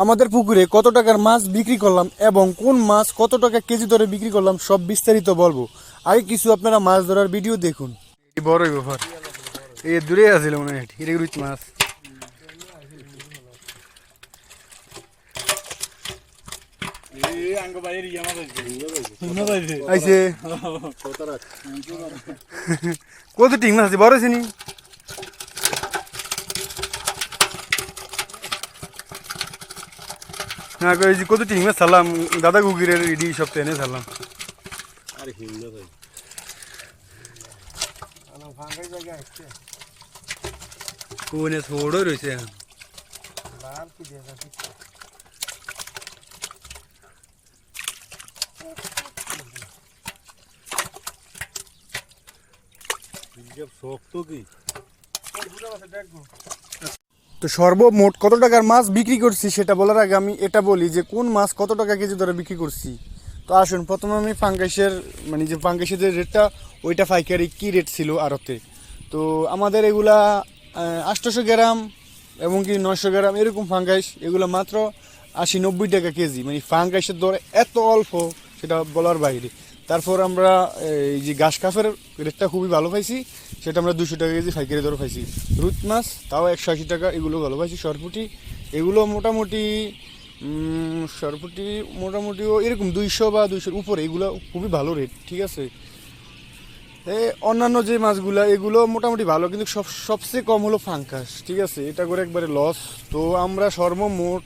আমাদের পুকুরে কত টাকার মাছ বিক্রি করলাম এবং কোন মাছ কত টাকা কেজি দরে বিক্রি করলাম সব বিস্তারিত বলবো। আগে কিছু আপনারা মাছ ধরার ভিডিও দেখুন। বড়ই ব্যাপার, এই দূরে আসছিল মনে হয় এটা রুই মাছ। কত টিং মাছ আছে, বড় আছে নি? কত টিং মাছ ছাড়লাম, দাদা গুগিরের ইডি সপ্তাহে এনে ছাড়লাম। কোনে ছোড়ো রয়েছে এখন। তো সর্বমোট কত টাকার মাছ বিক্রি করছি সেটা বলার আগে আমি এটা বলি যে কোন মাছ কত টাকা কেজি ধরে বিক্রি করছি। তো আসুন প্রথমে আমি ফাঙ্গাসের যে ফাঙ্গাসের যে রেটটা ওইটা পাইকারি কী রেট ছিল আড়তে। তো আমাদের এগুলা 800 গ্রাম এবং কি 900 গ্রাম এরকম ফাঙ্গাস, এগুলো মাত্র 80-90 টাকা কেজি। মানে ফাঙ্গাসের দরে এত অল্প সেটা বলার বাইরে। তারপর আমরা এই যে ঘাস কাপের রেটটা খুবই ভালো পাইছি, সেটা আমরা 200 টাকা কেজি পাইকারি দরে পাইছি। রুই মাছ তাও 180 টাকা, এগুলো ভালো পাইছি। সরপুটি এগুলো মোটামুটি সরপুটি মোটামুটিও এরকম 200 বা 200-র উপরে, এগুলো খুবই ভালো রেট, ঠিক আছে। অন্যান্য যে মাছগুলো এগুলো মোটামুটি ভালো, কিন্তু সবচেয়ে কম হলো ফাঙ্গাস, ঠিক আছে। এটা করে একবারে লস। তো আমরা সর্বমোট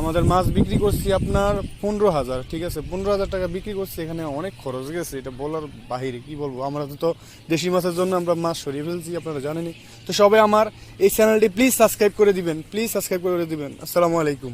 আমাদের মাছ বিক্রি করছি আপনার 15,000, ঠিক আছে। 15,000 টাকা বিক্রি করছি। এখানে অনেক খরচ গেছে, এটা বলার বাহিরে, কি বলবো। আমরা তো দেশি মাছের জন্য আমরা মাছ সরিয়ে ফেলছি, আপনারা জানেনই। তো সবাই আমার এই চ্যানেলটি প্লিজ সাবস্ক্রাইব করে দিবেন, প্লিজ সাবস্ক্রাইব করে দিবেন। আসসালামু আলাইকুম।